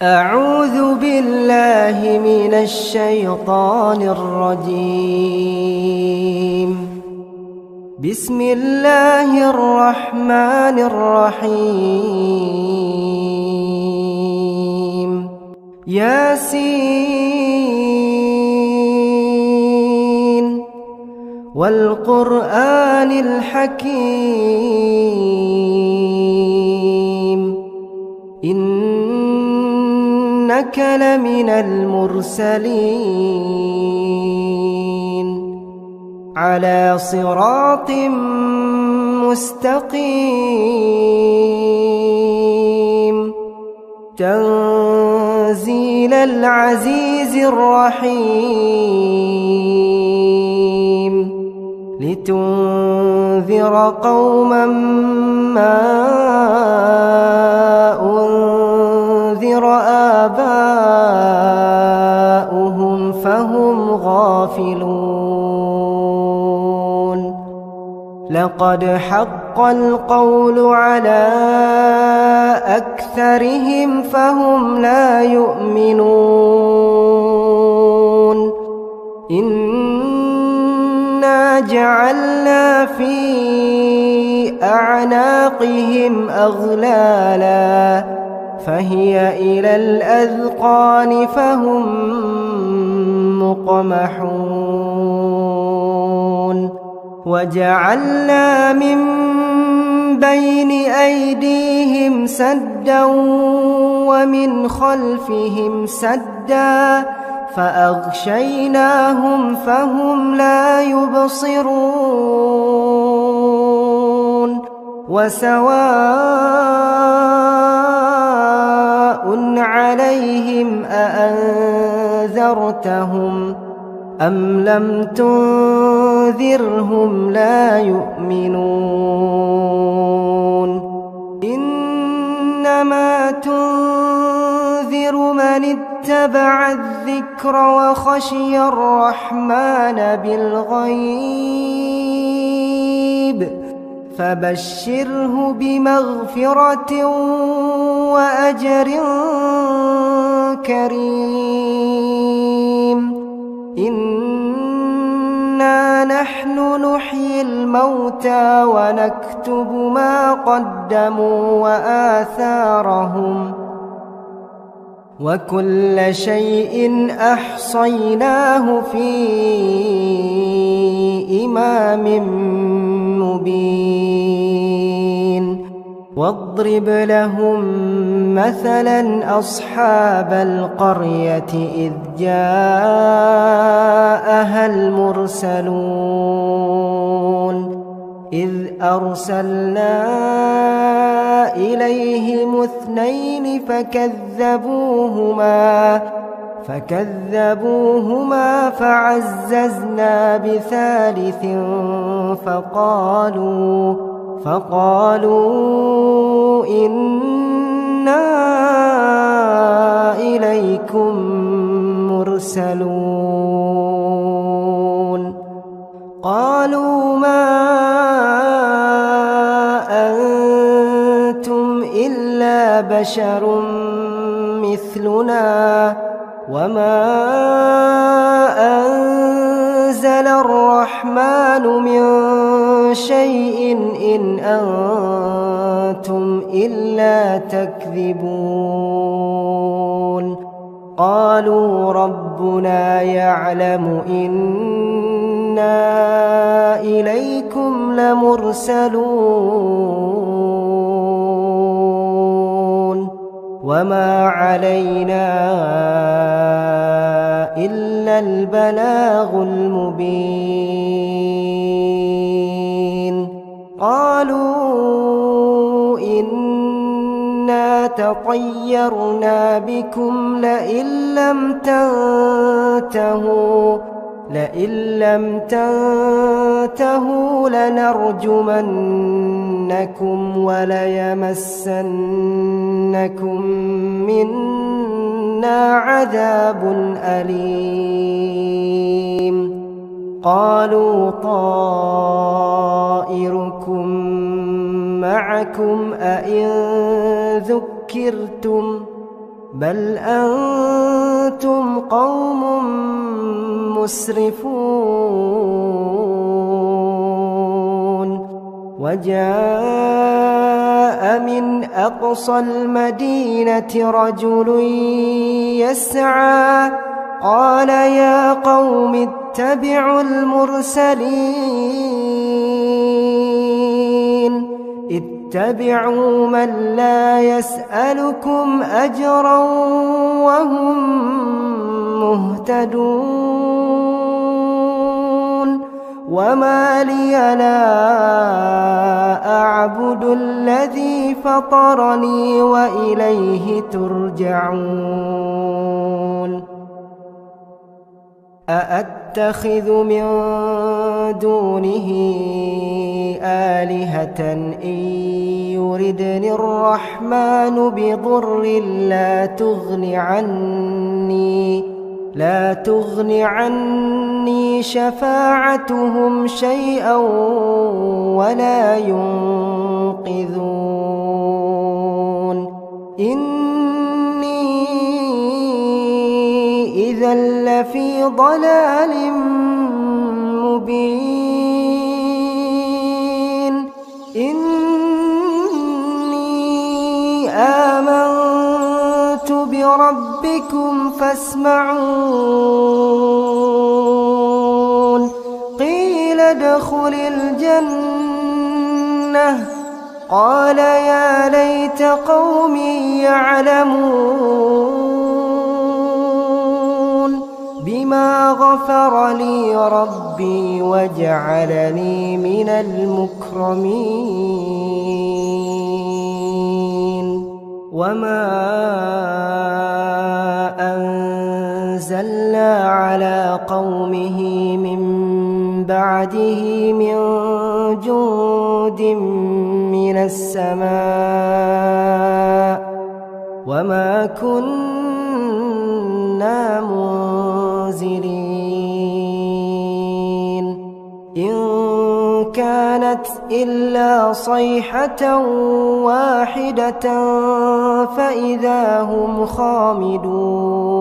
أعوذ بالله من الشيطان الرجيم. بسم الله الرحمن الرحيم. ياسين والقرآن الحكيم إنك لمن المرسلين على صراط مستقيم تنزيل العزيز الرحيم لتنذر قوما ما أنذر آباؤهم فهم غافلون. لقد حق القول على أكثرهم فهم لا يؤمنون. إنا جعلنا في أعناقهم أغلالا فهي إلى الأذقان فهم مقمحون. وجعلنا من بين أيديهم سدا ومن خلفهم سدا فأغشيناهم فهم لا يبصرون. وسواء عليهم أأنذرتهم أم لم تنذرهم لا يؤمنون. إنما تنذر من اتبع الذكر وخشي الرحمن بالغيب فبشره بمغفرة وأجر كريم. إنا نحن نحيي الموتى ونكتب ما قدموا وآثارهم وكل شيء أحصيناه في إمام مبين. واضرب لهم مثلا أصحاب القرية إذ جاءها المرسلون إذ أرسلنا إليهم اثنين فكذبوهما فعززنا بثالث فقالوا إنا إليكم مرسلون. قالوا ما أنتم إلا بشر مثلنا وما أنزل الرحمن من شيء إن أنتم إلا تكذبون. قالوا ربنا يعلم إنا إليكم لمرسلون وما علينا إلا البلاغ المبين. قالوا إنا تطيرنا بكم لئن لم تنتهوا لنرجمنكم وليمسنكم منا عذاب أليم. قالوا طائركم معكم أئن ذكرتم بل أنتم قوم مسرفون وجاء من أقصى المدينة رجل يسعى قال يا قوم اتبعوا المرسلين اتبعوا من لا يسألكم أجرا وهم مهتدون وما لي لا أعبد الذي فطرني وإليه ترجعون أأتخذ من دونه آلهة إن يردني الرحمن بضر لا تغن عني شفاعتهم شيئا ولا ينقذون إني إذا لفي ضلال مبين إني آمنت بربكم فاسمعون قيل ادخل الجنة قال يا ليت قومي يعلمون بما غفر لي ربي وجعلني من المكرمين وما أنزلنا على قومه من بعده من جند من السماء وما كنا منزلين إن كانت إلا صيحة واحدة فإذا هم خامدون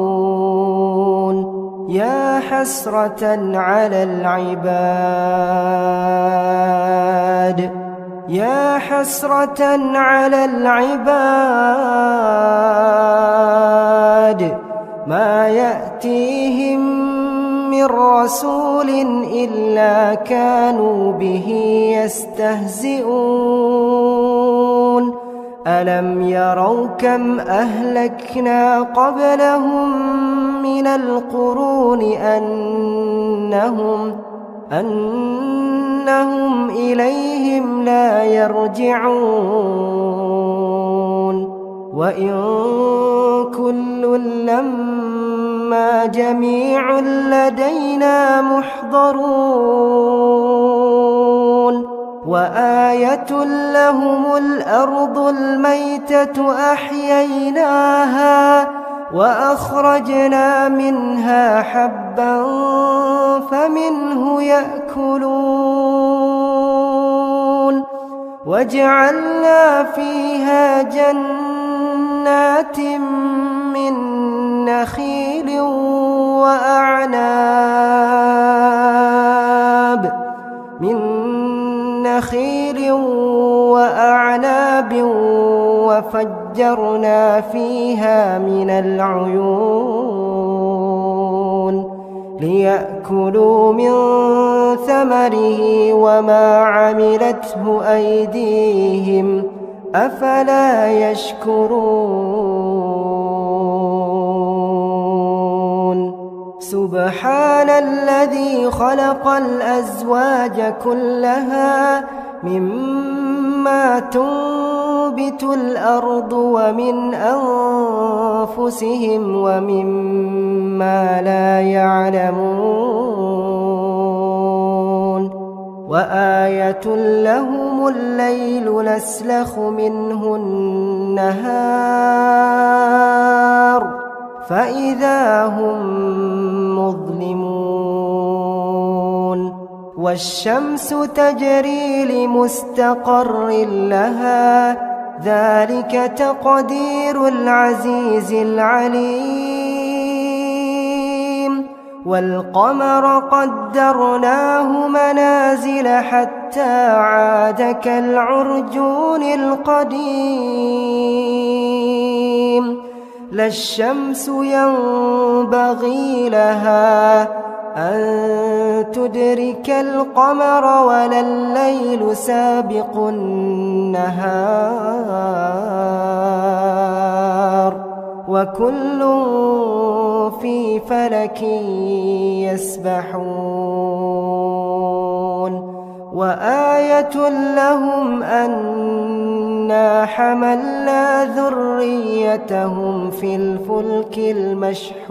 يا حسرة على العباد ما يأتيهم من رسول إلا كانوا به يستهزئون ألم يروا كم أهلكنا قبلهم من القرون أنهم إليهم لا يرجعون وإن كل لما جميع لدينا محضرون وآية لهم الأرض الميتة أحييناها وأخرجنا منها حبا فمنه يأكلون وجعلنا فيها جنات من نخيل وأعناب وفجرنا فيها من العيون ليأكلوا من ثمره وما عملته أيديهم أفلا يشكرون سبحان الذي خلق الأزواج كلها مما تنبت الأرض ومن أنفسهم ومما لا يعلمون وآية لهم الليل نسلخ منه النهار فإذا هم مظلمون والشمس تجري لمستقر لها ذلك تقدير العزيز العليم والقمر قدرناه منازل حتى عاد كالعرجون القديم لا الشمس ينبغي لها أن تدرك القمر ولا الليل سابق النهار وكل في فلك يسبحون وآية لهم أنا حملنا ذريتهم في الفلك المشحون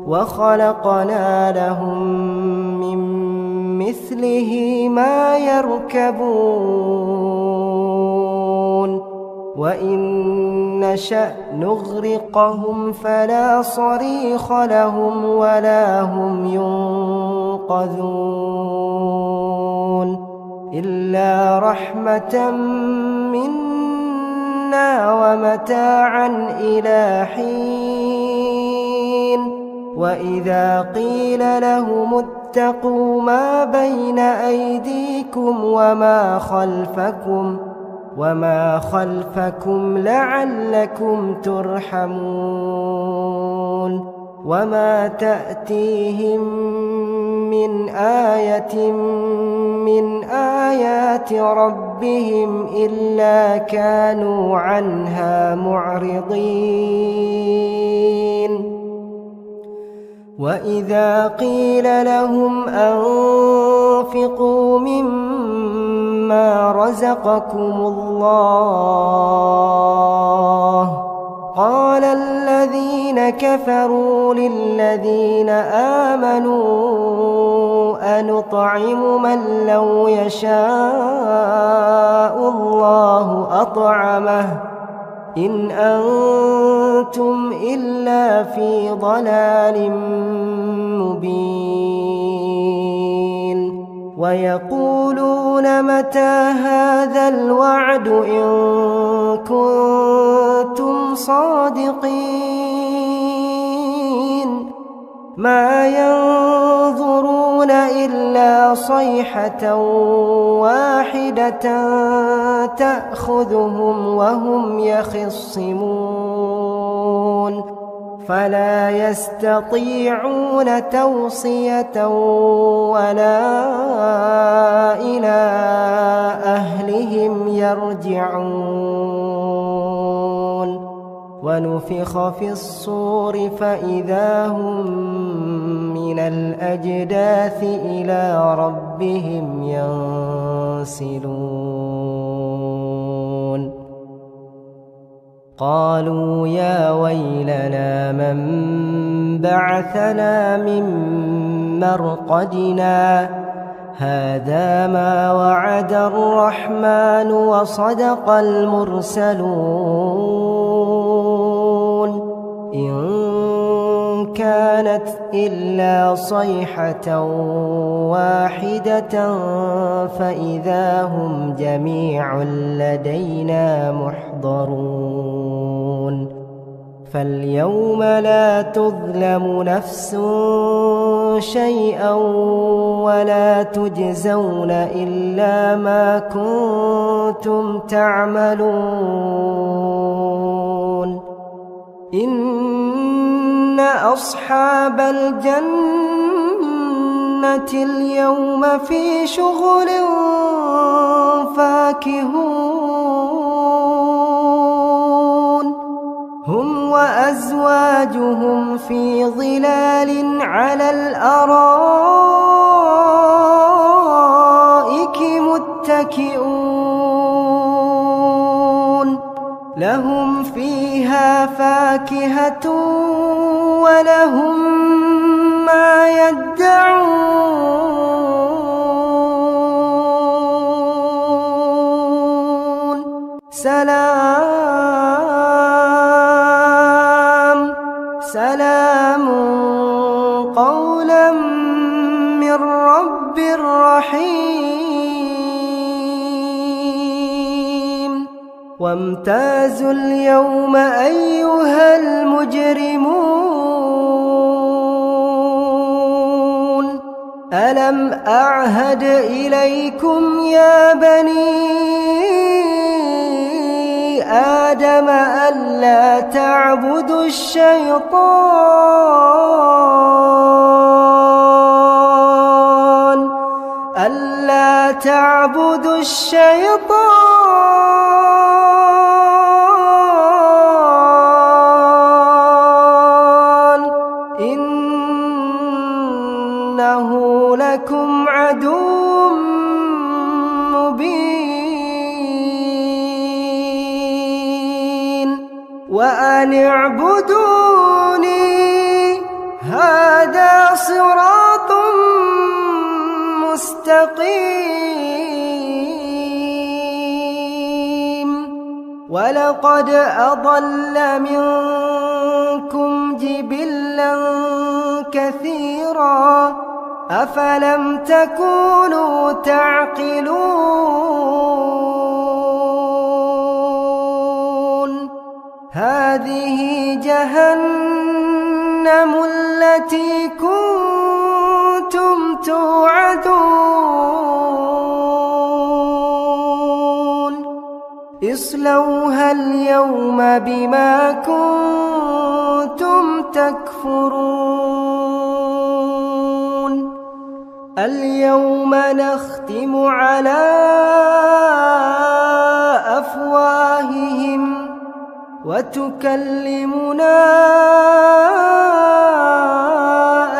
وخلقنا لهم من مثله ما يركبون وإن نشأ نغرقهم فلا صريخ لهم ولا هم ينقذون إلا رحمة منا ومتاعا إلى حين وإذا قيل لهم اتقوا ما بين أيديكم وما خلفكم لعلكم ترحمون وما تأتيهم من آية من آيات ربهم إلا كانوا عنها معرضين وإذا قيل لهم أنفقوا مما رزقكم الله قال الذين كفروا للذين آمنوا أنطعم من لو يشاء الله أطعمه إن أنتم إلا في ضلال مبين ويقولون متى هذا الوعد إن كنتم صادقين ما ينظرون إلا صيحة واحدة تأخذهم وهم يخصمون فلا يستطيعون توصية ولا إلى أهلهم يرجعون ونفخ في الصور فإذا هم من الأجداث إلى ربهم ينسلون قالوا يا ويلنا من بعثنا من مرقدنا هذا ما وعد الرحمن وصدق المرسلون إن كانت إلا صيحة واحدة فإذا هم جميع لدينا محضرون فاليوم لا تظلم نفس شيئا ولا تجزون إلا ما كنتم تعملون إن أصحاب الجنة اليوم في شغل فاكهون هم وأزواجهم في ظلال على الأرائك متكئون لهم فيها فاكهة ولهم ما يدعون سلام قولا من رب رحيم وامتازوا اليوم أيها المجرمون ألم أعهد إليكم يا بني آدم ألا تعبدوا الشيطان ألا تعبدوا الشيطان إنه لكم عدو مبين وأن اعبدوني هذا صراط مستقيم ولقد أضل منكم جبلا كثيرا أفلم تكونوا تعقلون هذه جهنم التي كنتم توعدون اصلوها اليوم بما كنتم تكفرون اليوم نختم على أفواههم وتكلمنا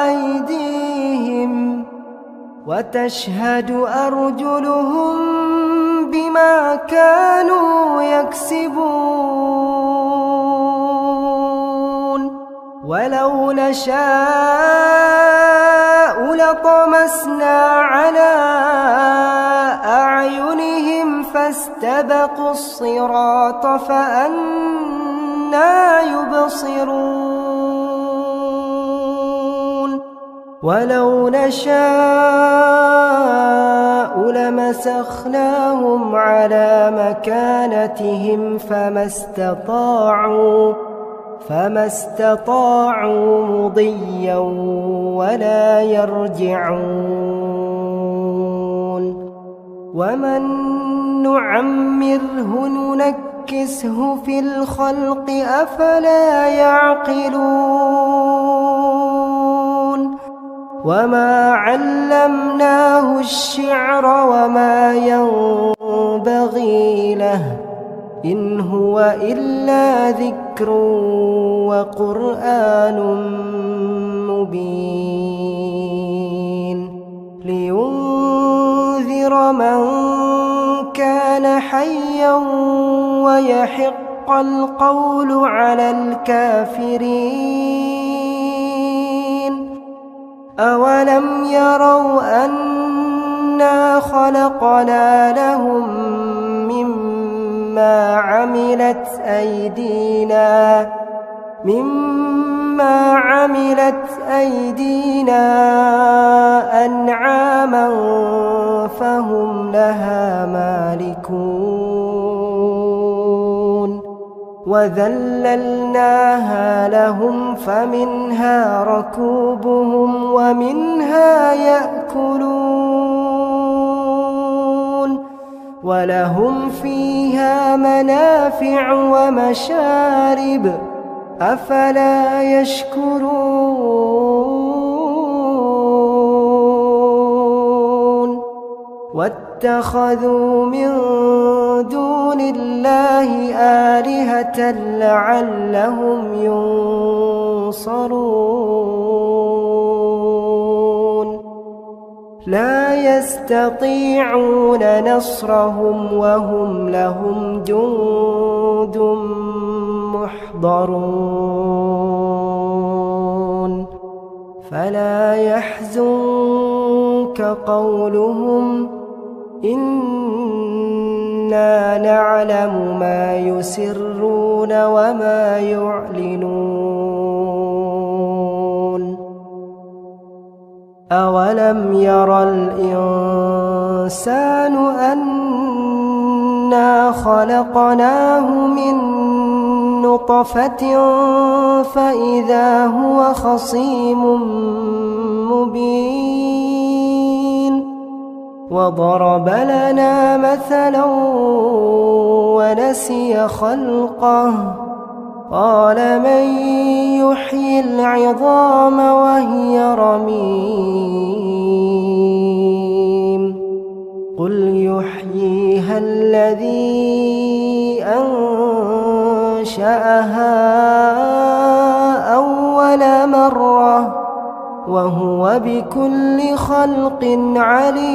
أيديهم وتشهد أرجلهم بما كانوا يكسبون ولو نشاء لطمسنا على أعينهم فاستبقوا الصراط فأنى يبصرون ولو نشاء لمسخناهم على مكانتهم فما استطاعوا مضيا ولا يرجعون ومن نعمره ننكسه في الخلق أفلا يعقلون وما علمناه الشعر وما ينبغي له إن هو إلا ذكر وقرآن مبين لينذر من كان حيا ويحق القول على الكافرين أولم يروا أنا خلقنا لهم مما عملت أيدينا أنعاما فهم لها مالكون وذللناها لهم فمنها ركوبهم ومنها يأكلون ولهم فيها منافع ومشارب أفلا يشكرون واتخذوا من دون الله آلهة لعلهم ينصرون لا يستطيعون نصرهم وهم لهم جند محضرون فلا يحزنك قولهم إنا نعلم ما يسرون وما يعلنون أولم ير الإنسان أنا إنا خلقناه من نطفة فإذا هو خصيم مبين وضرب لنا مثلا ونسي خلقه قال من يحيي العظام وهي رميم قل يحييها الذي أنشأها أول مرة وهو بكل خلق عليم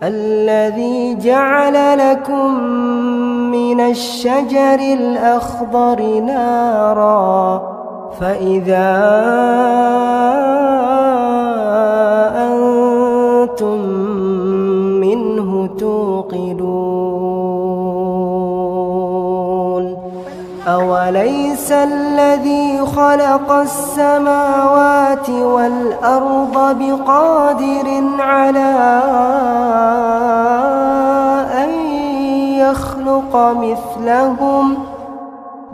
الذي جعل لكم من الشجر الأخضر نارا فإذا أنتم منه توقدون أوليس الذي خلق السماوات والأرض بقادر على أن يخلق مثلهم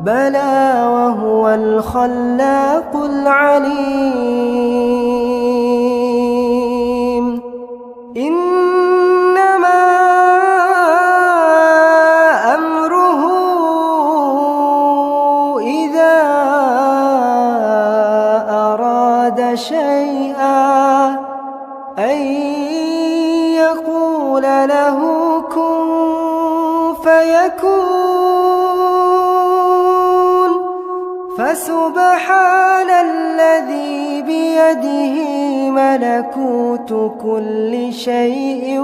بلى وهو الخلاق العليم إنما أمره إذا أراد شيئا أن يقول له كن فيكون فسبحان الذي بيده ملكوت كل شيء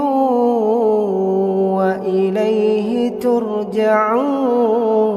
وإليه ترجعون.